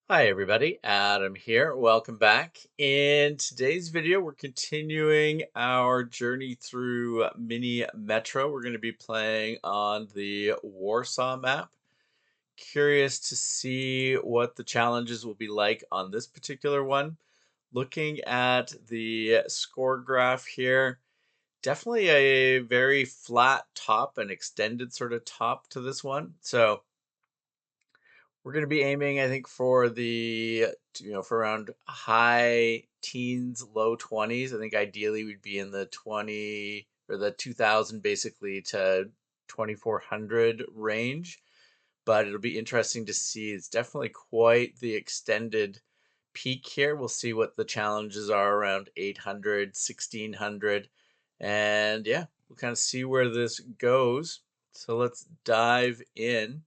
Hi everybody, Adam here. Welcome back. In today's video, we're continuing our journey through Mini Metro. We're going to be playing on the Warsaw map. Curious to see what the challenges will be like on this particular one. Looking at the score graph here, definitely a very flat top and extended sort of top to this one. So we're going to be aiming, I think, for for around high teens, low 20s. I think ideally we'd be in the 20 or the 2000 basically to 2400 range. But it'll be interesting to see. It's definitely quite the extended peak here. We'll see what the challenges are around 800, 1600. And yeah, we'll kind of see where this goes. So let's dive in.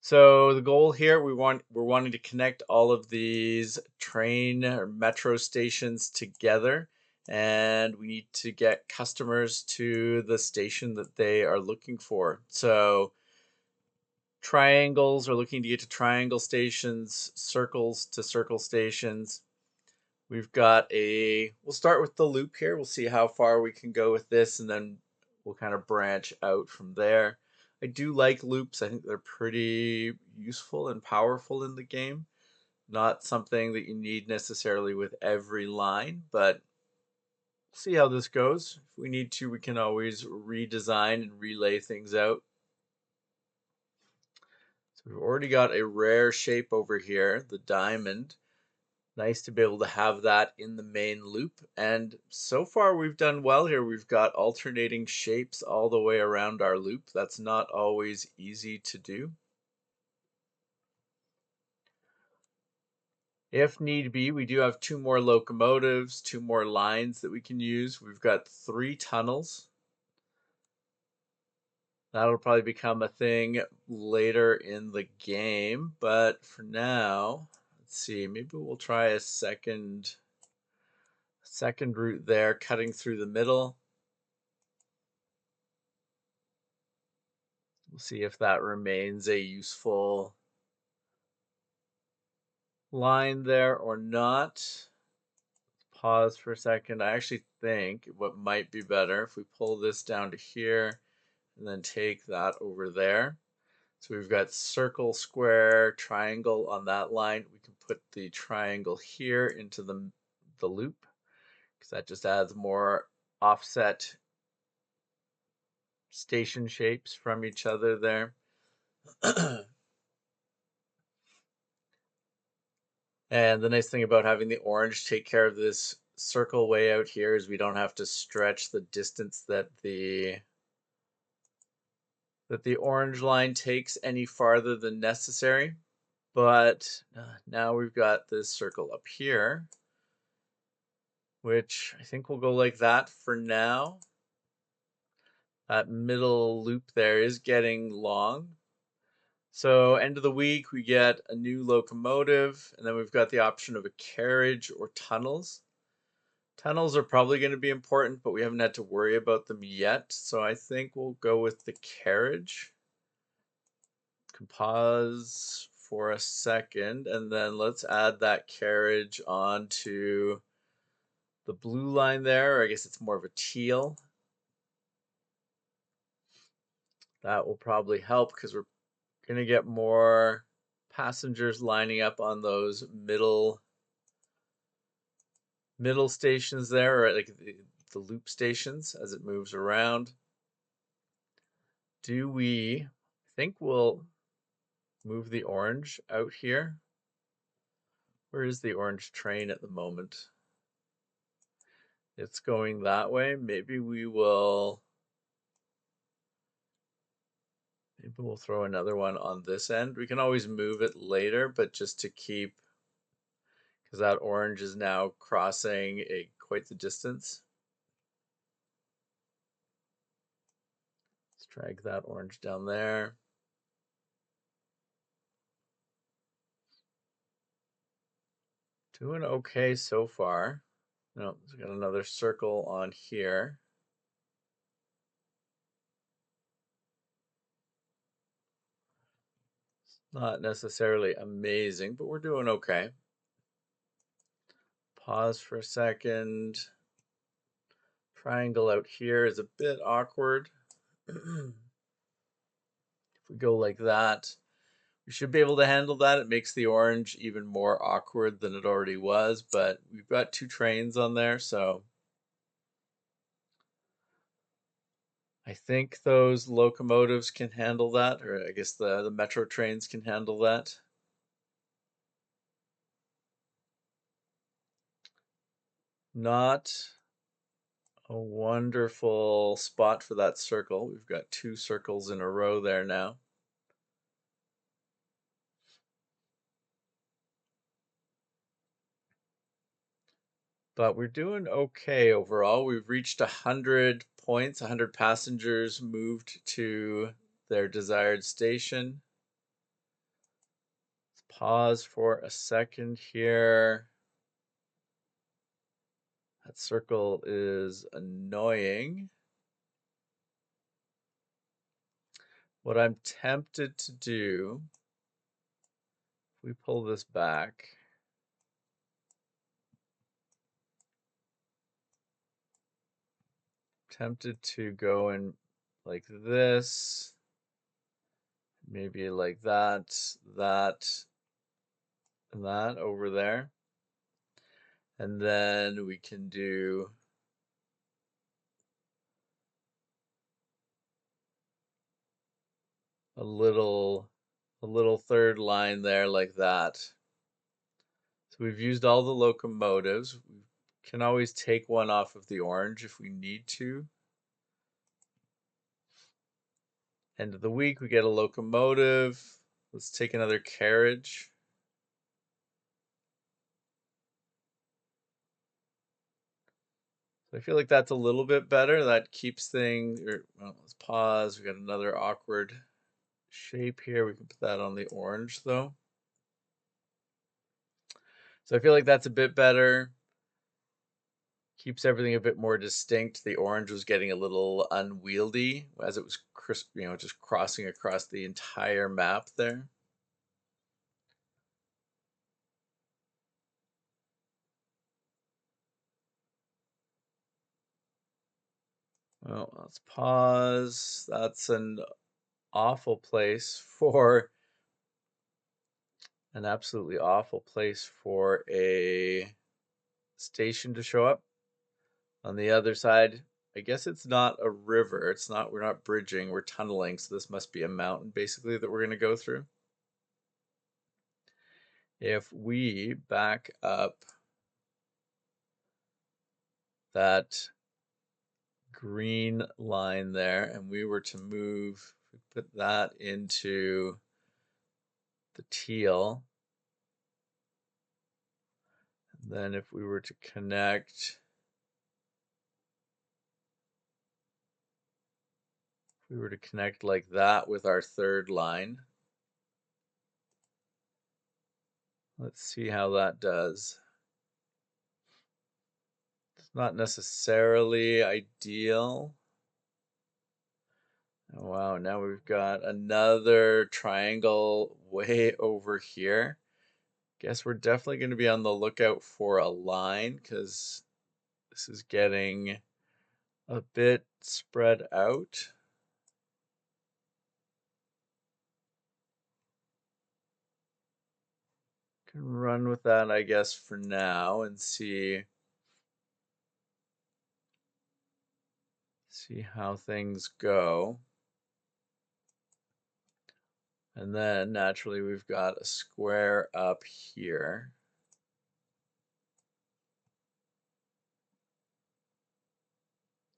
So the goal here, we're wanting to connect all of these train or metro stations together, and we need to get customers to the station that they are looking for. So triangles are looking to get to triangle stations, circles to circle stations. We'll start with the loop here. We'll see how far we can go with this, and then we'll kind of branch out from there. I do like loops. I think they're pretty useful and powerful in the game. Not something that you need necessarily with every line, but we'll see how this goes. If we need to, we can always redesign and relay things out. So we've already got a rare shape over here, the diamond. Nice to be able to have that in the main loop. And so far we've done well here. We've got alternating shapes all the way around our loop. That's not always easy to do. If need be, we do have two more locomotives, two more lines that we can use. We've got 3 tunnels. That'll probably become a thing later in the game, but for now, let's see, maybe we'll try a second route there, cutting through the middle. We'll see if that remains a useful line there or not. Pause for a second. I actually think what might be better if we pull this down to here and then take that over there. So we've got circle, square, triangle on that line. We can put the triangle here into the loop because that just adds more offset station shapes from each other there. And the nice thing about having the orange take care of this circle way out here is we don't have to stretch the distance that the orange line takes any farther than necessary. But now we've got this circle up here, which I think will go like that for now. That middle loop there is getting long. So end of the week, we get a new locomotive, and then we've got the option of a carriage or tunnels. Tunnels are probably going to be important, but we haven't had to worry about them yet. So I think we'll go with the carriage. Can pause for a second, and then let's add that carriage onto the blue line there. Or I guess it's more of a teal. That will probably help because we're going to get more passengers lining up on those middle stations there, or like the loop stations as it moves around. I think we'll move the orange out here. Where is the orange train at the moment? It's going that way. Maybe we'll throw another one on this end. We can always move it later, but just to keep, because that orange is now crossing quite the distance. Let's drag that orange down there. Doing okay so far. No, we've got another circle on here. Not necessarily amazing, but we're doing okay. Pause for a second. Triangle out here is a bit awkward. If we go like that, we should be able to handle that. It makes the orange even more awkward than it already was, but we've got two trains on there, so I think those locomotives can handle that, or I guess the metro trains can handle that. Not a wonderful spot for that circle. We've got two circles in a row there now. But we're doing okay overall. We've reached 100 points, 100 passengers moved to their desired station. Let's pause for a second here. That circle is annoying. What I'm tempted to do, if we pull this back, tempted to go in like this, maybe like that, and that over there. And then we can do a little third line there like that. So we've used all the locomotives. We can always take one off of the orange if we need to. End of the week, we get a locomotive. Let's take another carriage. So I feel like that's a little bit better. That keeps things, well, let's pause. We got another awkward shape here. We can put that on the orange though. So I feel like that's a bit better. Keeps everything a bit more distinct. The orange was getting a little unwieldy as it was crisp, just crossing across the entire map there. Well, let's pause. That's an awful place for an absolutely awful place for a station to show up. On the other side, I guess it's not a river. We're not bridging, we're tunneling. So this must be a mountain basically that we're going to go through. If we back up that green line there and we were to move, put that into the teal, and then if we were to connect, like that with our third line, let's see how that does. It's not necessarily ideal. Oh, wow, now we've got another triangle way over here. Guess we're definitely going to be on the lookout for a line because this is getting a bit spread out. Can run with that, I guess, for now and see how things go. And then naturally we've got a square up here.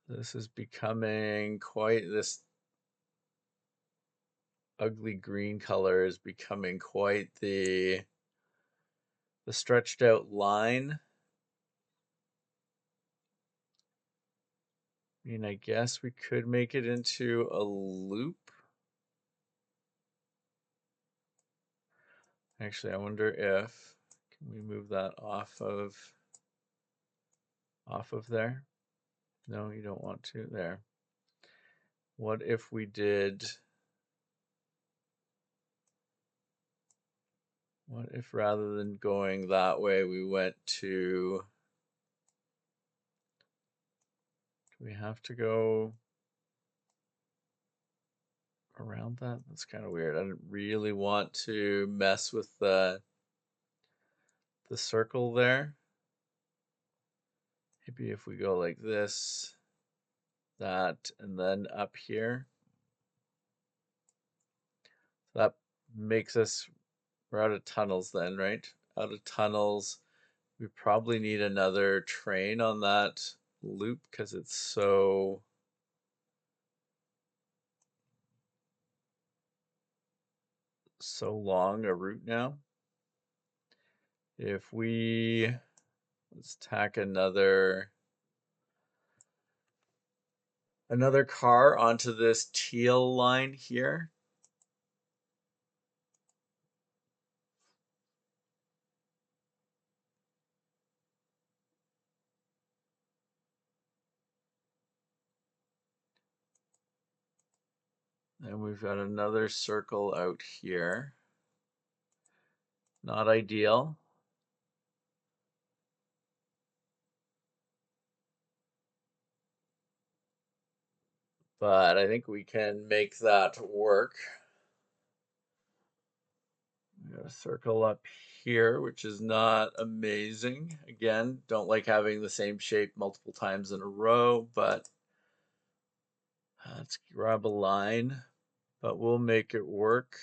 This is becoming this ugly green color is becoming quite the stretched out line. I mean, I guess we could make it into a loop. Actually, I wonder if, can we move that off of there? No, you don't want to. There. What if we did What if rather than going that way, we went to... Do we have to go around that? That's kind of weird. I didn't really want to mess with the circle there. Maybe if we go like this, that, and then up here. That makes us... We're out of tunnels then, right? Out of tunnels. We probably need another train on that loop because it's so long a route now. If we... Let's tack another car onto this teal line here. And we've got another circle out here. Not ideal. But I think we can make that work. We got a circle up here, which is not amazing. Again, don't like having the same shape multiple times in a row, but let's grab a line. But we'll make it work.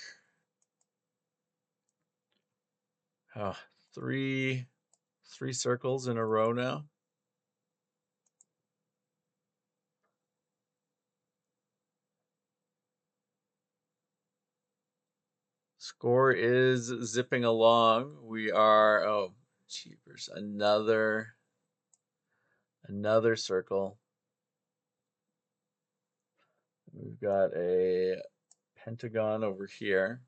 Oh, three circles in a row now. Score is zipping along. We are... Oh, jeepers. Another circle. We've got a pentagon over here.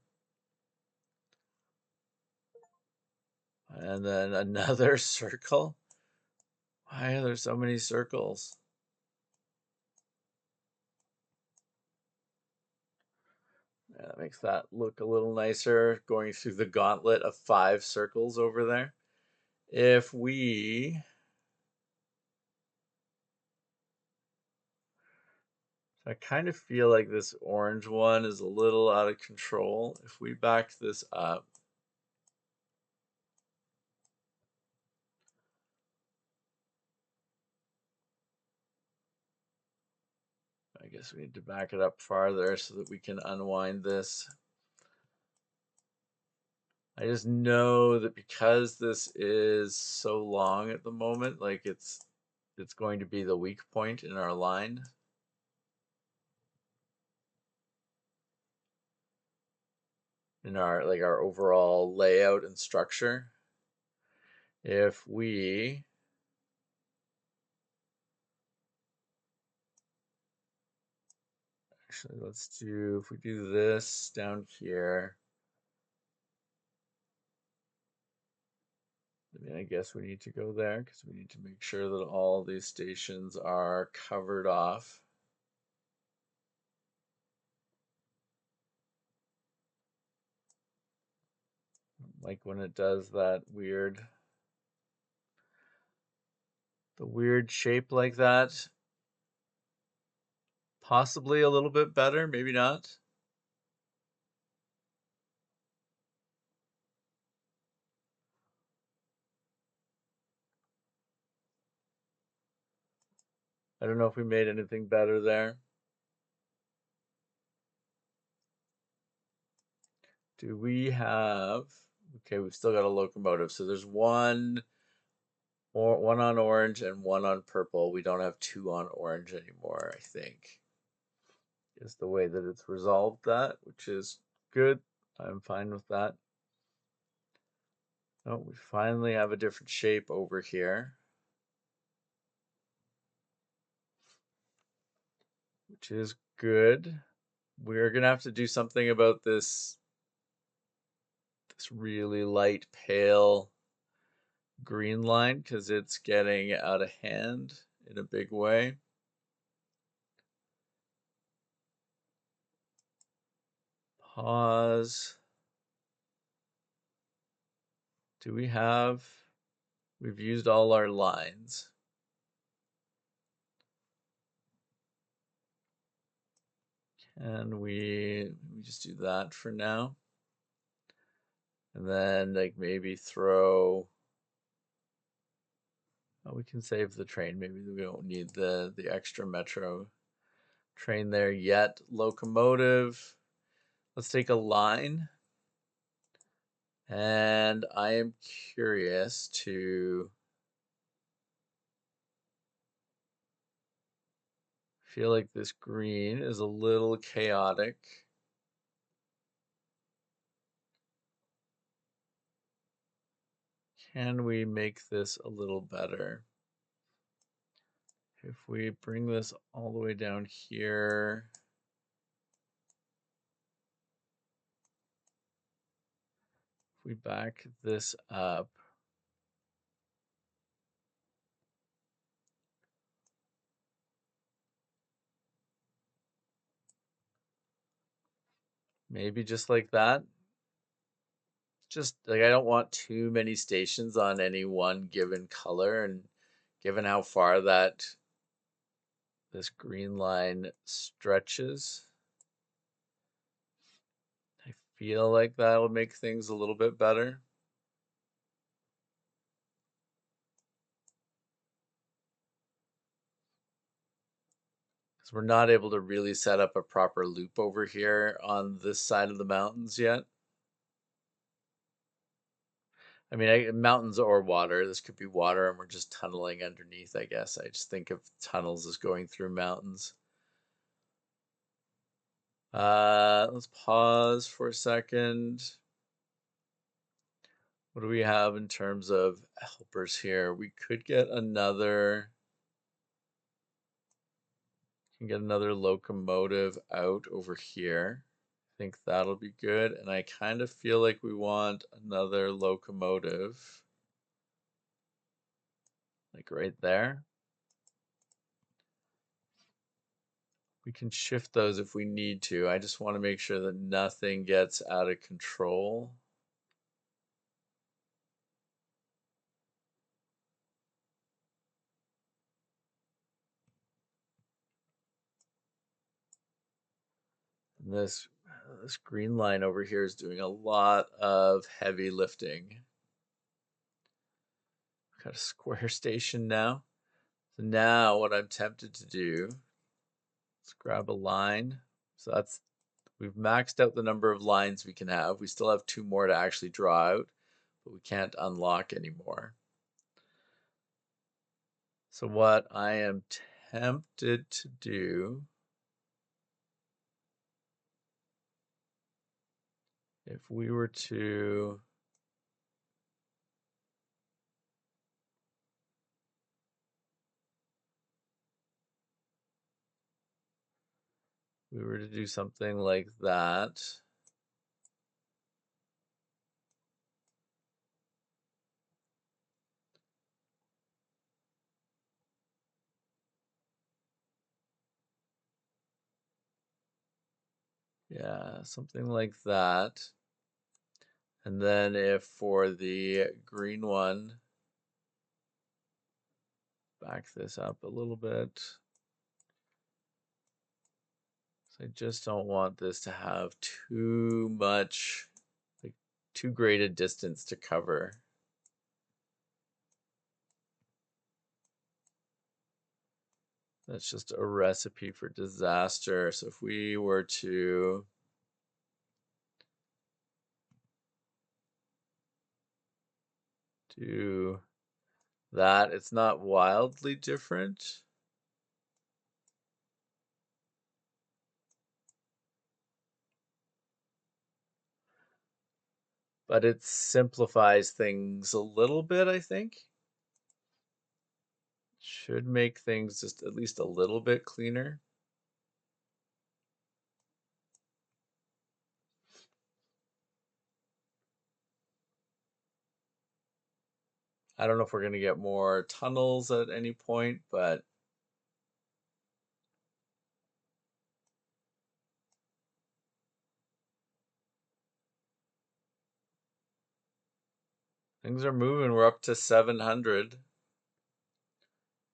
And then another circle. Why are there so many circles? Yeah, that makes that look a little nicer, going through the gauntlet of 5 circles over there. If we... I kind of feel like this orange one is a little out of control. If we back this up, I guess we need to back it up farther so that we can unwind this. I just know that because this is so long at the moment, like it's going to be the weak point in our line. In our overall layout and structure. If we actually, if we do this down here, I mean, I guess we need to go there because we need to make sure that all these stations are covered off. Like when it does that weird, the weird shape like that. Possibly a little bit better, maybe not. I don't know if we made anything better there. Do we have... Okay, we've still got a locomotive. So there's one on orange and one on purple. We don't have 2 on orange anymore, I think. Is the way that it's resolved that, which is good. I'm fine with that. Oh, we finally have a different shape over here, which is good. We're gonna have to do something about this really light pale green line because it's getting out of hand in a big way. Pause. Do we have, we've used all our lines. And we just do that for now. And then like maybe throw, oh, we can save the train. Maybe we don't need the extra metro train there yet. Locomotive. Let's take a line. And I am curious to feel like this green is a little chaotic. Can we make this a little better? If we bring this all the way down here, if we back this up, maybe just like that. Just like I don't want too many stations on any one given color, and given how far that this green line stretches, I feel like that'll make things a little bit better. Because we're not able to really set up a proper loop over here on this side of the mountains yet. I mean, mountains or water. This could be water and we're just tunneling underneath, I guess. I just think of tunnels as going through mountains. Let's pause for a second. What do we have in terms of helpers here? We could get another, can get another locomotive out over here. I think that'll be good. And I kind of feel like we want another locomotive, like right there. We can shift those if we need to. I just want to make sure that nothing gets out of control. And this green line over here is doing a lot of heavy lifting. Got a square station now. So now what I'm tempted to do, let's grab a line. So that's, we've maxed out the number of lines we can have. We still have 2 more to actually draw out, but we can't unlock anymore. So what I am tempted to do, if we were to do something like that. Yeah, something like that. And then if for the green one, back this up a little bit. So I just don't want this to have too much, like too great a distance to cover. That's just a recipe for disaster. So if we were to do that, it's not wildly different. But it simplifies things a little bit, I think. Should make things just at least a little bit cleaner. I don't know if we're going to get more tunnels at any point, but Things are moving. We're up to 700.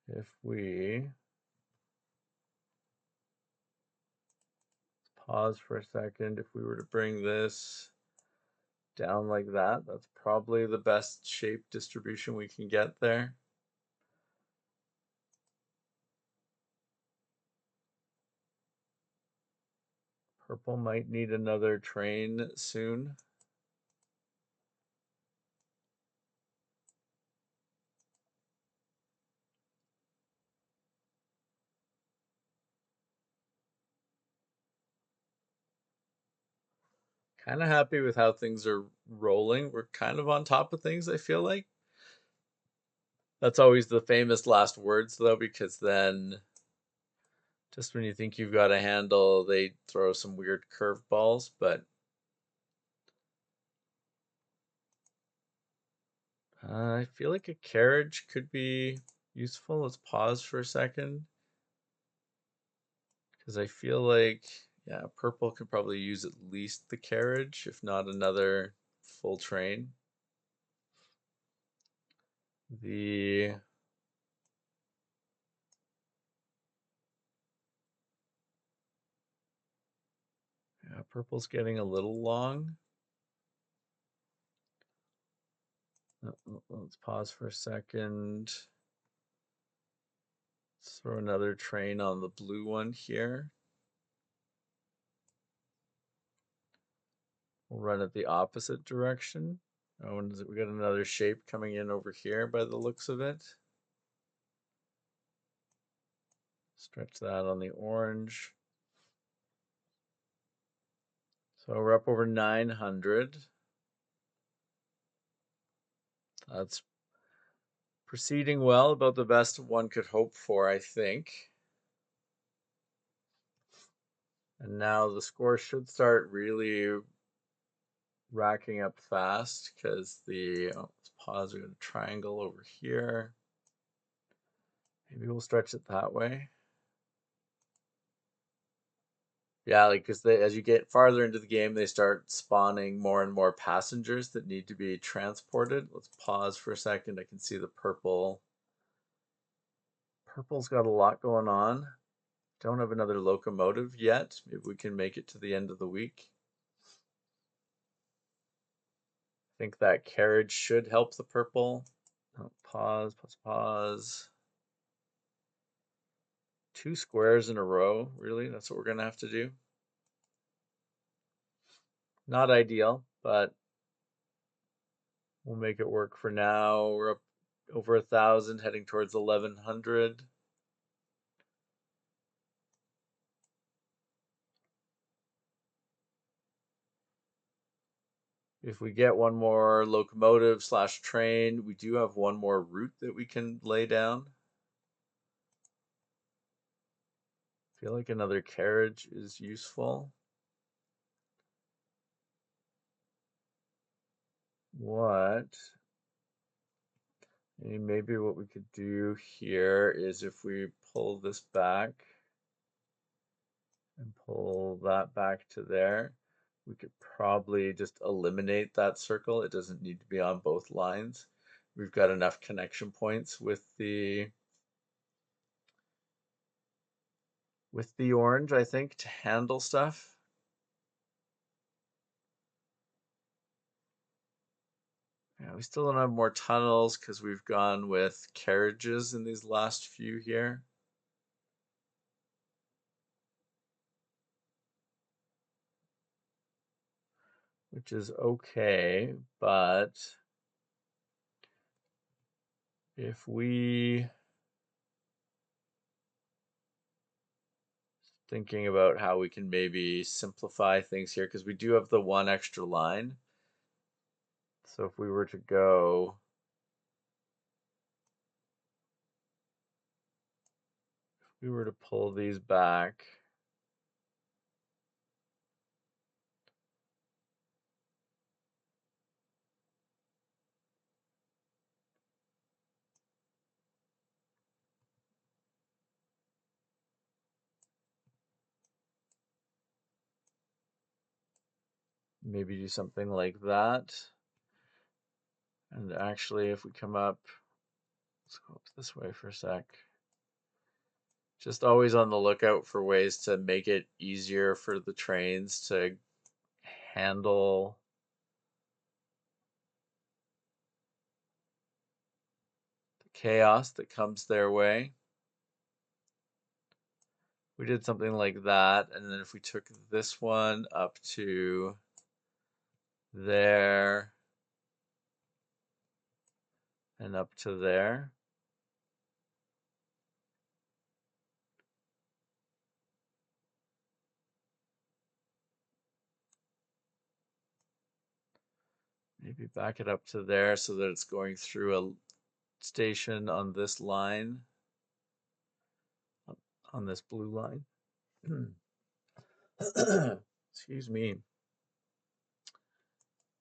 If we pause for a second, if we were to bring this down like that, that's probably the best shape distribution we can get there. Purple might need another train soon. Kind of happy with how things are rolling. We're kind of on top of things, I feel like. That's always the famous last words, though, because then just when you think you've got a handle, they throw some weird curveballs. But I feel like a carriage could be useful. Let's pause for a second. Because I feel like, yeah, purple could probably use at least the carriage, if not another full train. The purple's getting a little long. Let's pause for a second. Let's throw another train on the blue one here. We'll run it the opposite direction. Oh, and we got another shape coming in over here by the looks of it. Stretch that on the orange. So we're up over 900. That's proceeding well, about the best one could hope for, I think. And now the score should start really racking up fast because let's pause, we got a triangle over here. Maybe we'll stretch it that way. Yeah, like because as you get farther into the game, they start spawning more and more passengers that need to be transported. Let's pause for a second. I can see the purple. Purple's got a lot going on. Don't have another locomotive yet. Maybe we can make it to the end of the week. I think that carriage should help the purple. Oh, pause, pause, pause. 2 squares in a row, really? That's what we're gonna have to do. Not ideal, but we'll make it work for now. We're up over 1,000, heading towards 1,100. If we get one more locomotive slash train, we do have one more route that we can lay down. I feel like another carriage is useful. Maybe what we could do here is if we pull this back and pull that back to there, we could probably just eliminate that circle. It doesn't need to be on both lines. We've got enough connection points with the orange, I think, to handle stuff. Yeah, we still don't have more tunnels because we've gone with carriages in these last few here. Which is okay, but if we thinking about how we can maybe simplify things here, because we do have the one extra line. So if we were to go, if we were to pull these back, maybe do something like that. And actually, if we come up, let's go up this way for a sec. Just always on the lookout for ways to make it easier for the trains to handle the chaos that comes their way. We did something like that, and then if we took this one up to there and up to there, maybe back it up to there so that it's going through a station on this line, on this blue line. Excuse me.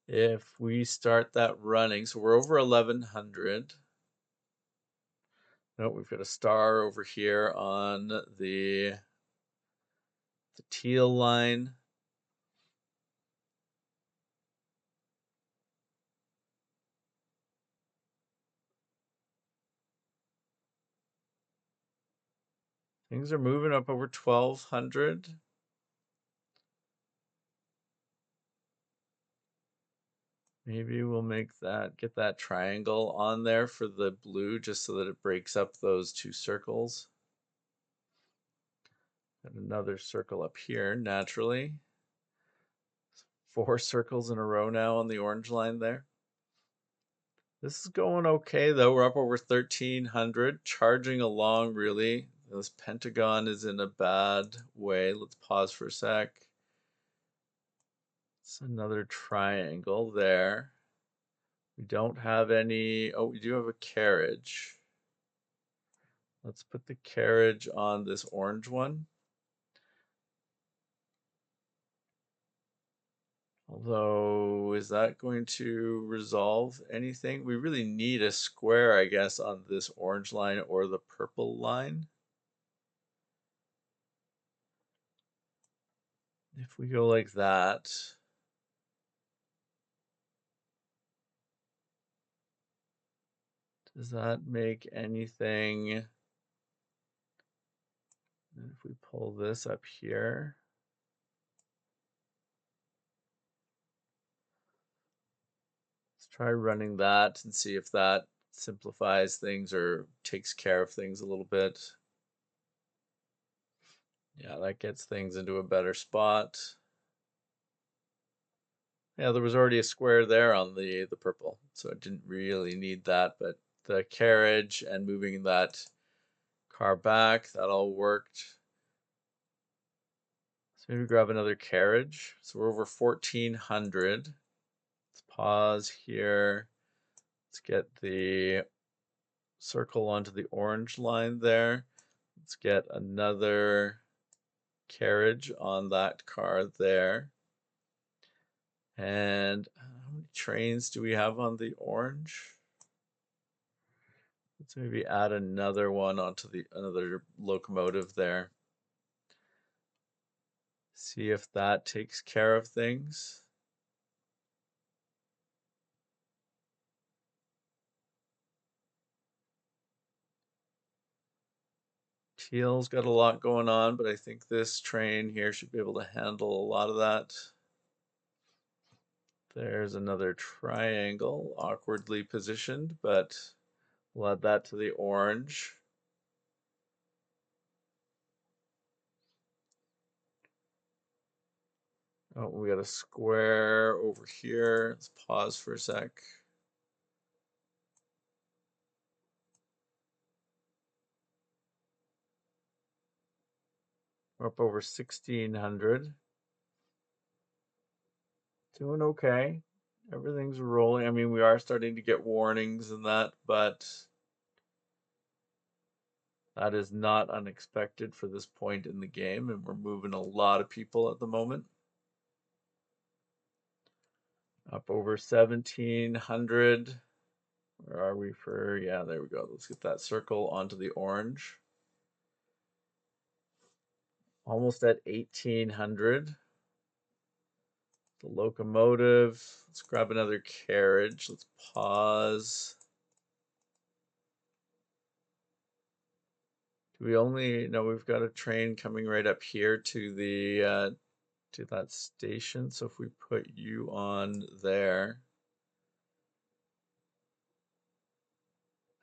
If we start that running, so we're over 1100. No, we've got a star over here on the teal line. Things are moving up over 1200. Maybe we'll make that, get that triangle on there for the blue just so that it breaks up those two circles. And another circle up here, naturally. 4 circles in a row now on the orange line there. This is going okay though. We're up over 1300, charging along really. This pentagon is in a bad way. Let's pause for a sec. It's another triangle there. We don't have any, oh, we do have a carriage. Let's put the carriage on this orange one. Although, is that going to resolve anything? We really need a square, I guess, on this orange line or the purple line. If we go like that, does that make anything? And if we pull this up here, let's try running that and see if that simplifies things or takes care of things a little bit. Yeah, that gets things into a better spot. Yeah, there was already a square there on the purple, so it didn't really need that, but the carriage and moving that car back, that all worked. So maybe grab another carriage. So we're over 1400. Let's pause here. Let's get the circle onto the orange line there. Let's get another carriage on that car there. And how many trains do we have on the orange? Let's maybe add another one onto the another locomotive there. See if that takes care of things. Teal's got a lot going on, but I think this train here should be able to handle a lot of that. There's another triangle, awkwardly positioned, but we'll add that to the orange. Oh, we got a square over here. Let's pause for a sec. We're up over 1600. Doing okay. Everything's rolling. I mean, we are starting to get warnings and that, but that is not unexpected for this point in the game, and we're moving a lot of people at the moment. Up over 1700. Where are we for? Yeah, there we go. Let's get that circle onto the orange. Almost at 1800. the locomotive. Let's grab another carriage. Let's pause. Do we only, no, we've got a train coming right up here to the to that station. So if we put you on there,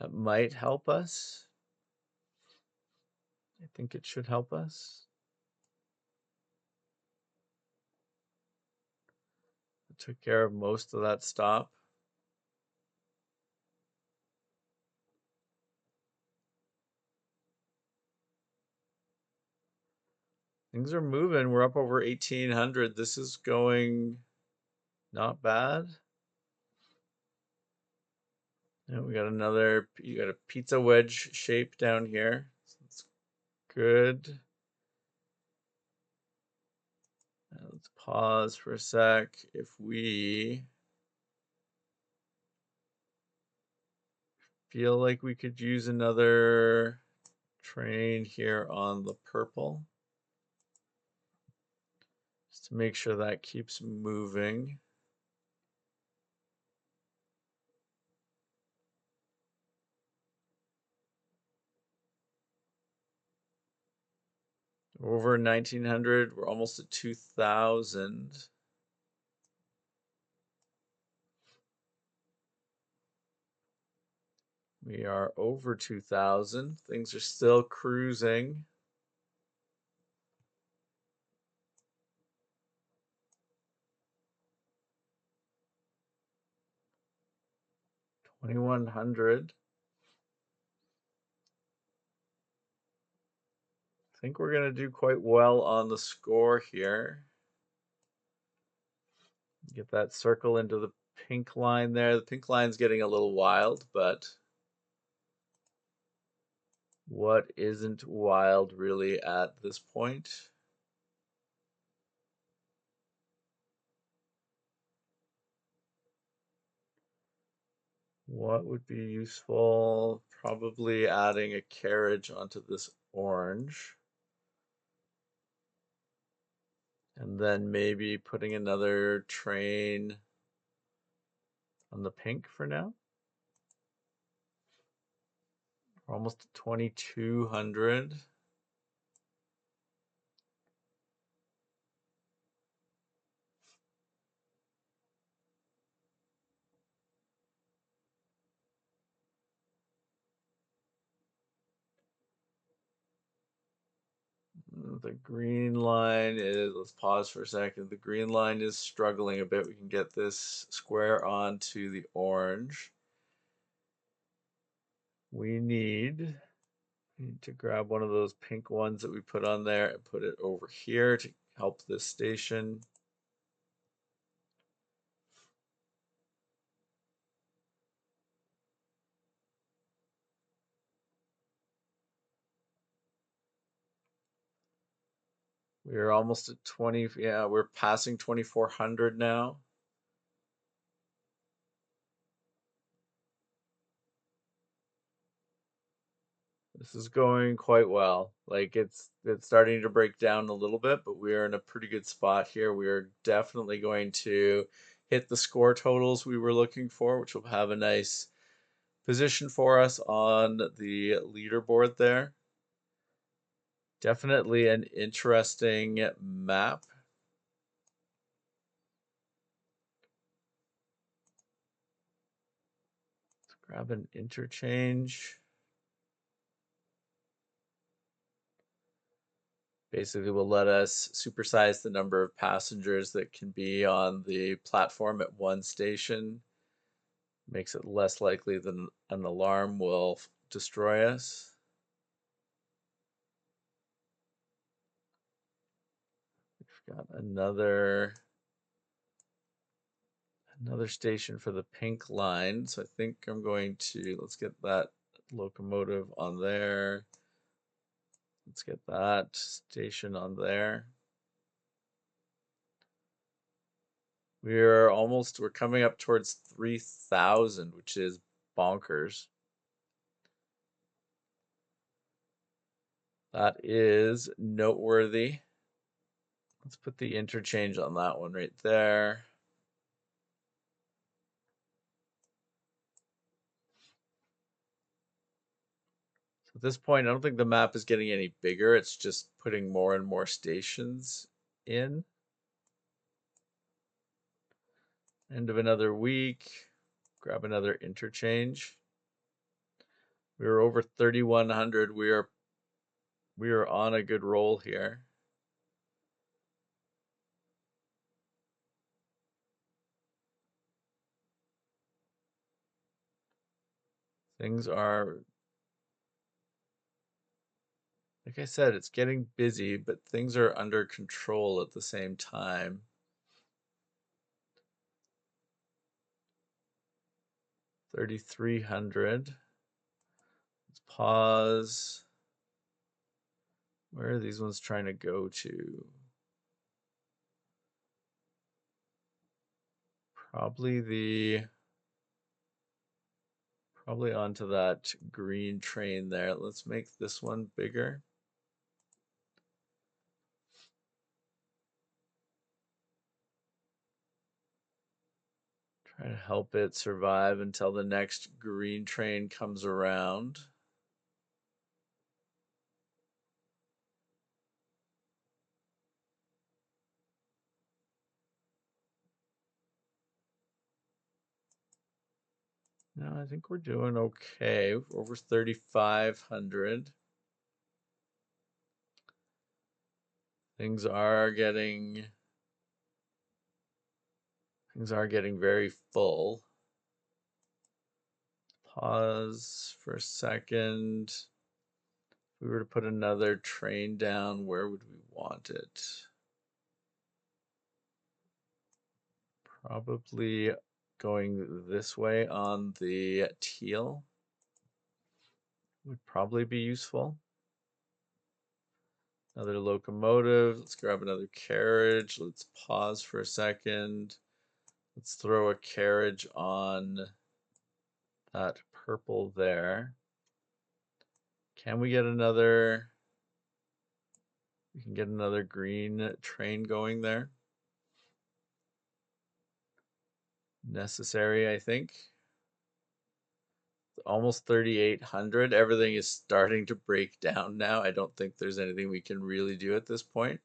that might help us. I think it should help us. It took care of most of that stop. Things are moving. We're up over 1800. This is going not bad. And we got another, you got a pizza wedge shape down here. So that's good. Let's pause for a sec. If we feel like we could use another train here on the purple, just to make sure that keeps moving. Over 1900, we're almost at 2000. We are over 2000. Things are still cruising. $2,100. I think we're going to do quite well on the score here. Get that circle into the pink line there. The pink line's getting a little wild, but what isn't wild really at this point? What would be useful? Probably adding a carriage onto this orange. And then maybe putting another train on the pink for now. We're almost at 2200. The green line is, let's pause for a second. The green line is struggling a bit. We can get this square onto the orange. We need to grab one of those pink ones that we put on there and put it over here to help this station. We're almost at 20. Yeah, we're passing 2400 now. This is going quite well. Like it's starting to break down a little bit, but we are in a pretty good spot here. We are definitely going to hit the score totals we were looking for, which will have a nice position for us on the leaderboard there. Definitely an interesting map. Let's grab an interchange. Basically will let us supersize the number of passengers that can be on the platform at one station. Makes it less likely that an alarm will destroy us. We've got another station for the pink line. So I think I'm going to, let's get that locomotive on there. Let's get that station on there. We're coming up towards 3,000, which is bonkers. That is noteworthy. Let's put the interchange on that one right there. So at this point, I don't think the map is getting any bigger. It's just putting more and more stations in. End of another week. Grab another interchange. We were over 3,100. We are on a good roll here. Things are, like I said, it's getting busy, but things are under control at the same time. 3,300. Let's pause. Where are these ones trying to go to? Probably onto that green train there. Let's make this one bigger. Try to help it survive until the next green train comes around. No, I think we're doing okay. Over 3,500. Things are getting very full. Pause for a second. If we were to put another train down, where would we want it? Probably going this way on the teal would probably be useful. Another locomotive. Let's grab another carriage. Let's pause for a second. Let's throw a carriage on that purple there. Can we get another? We can get another green train going there. Necessary, I think. Almost 3,800. Everything is starting to break down now. I don't think there's anything we can really do at this point.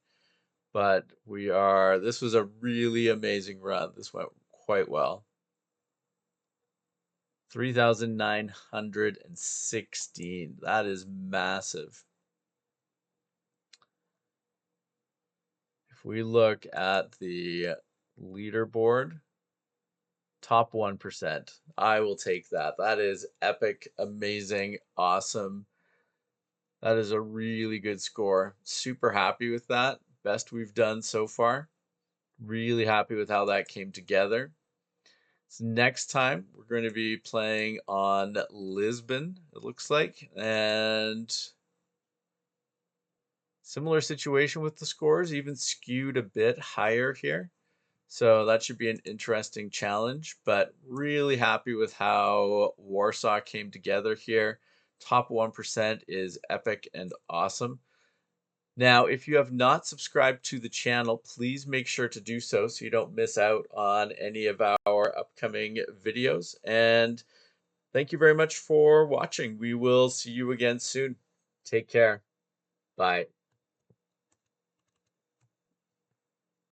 But this was a really amazing run. This went quite well. 3,916. That is massive. If we look at the leaderboard, top 1%. I will take that. That is epic, amazing, awesome. That is a really good score. Super happy with that. Best we've done so far. Really happy with how that came together. So next time we're going to be playing on Lisbon, it looks like, and similar situation with the scores, even skewed a bit higher here. So that should be an interesting challenge, but really happy with how Warsaw came together here. Top 1% is epic and awesome. Now, if you have not subscribed to the channel, please make sure to do so so you don't miss out on any of our upcoming videos. And thank you very much for watching. We will see you again soon. Take care. Bye.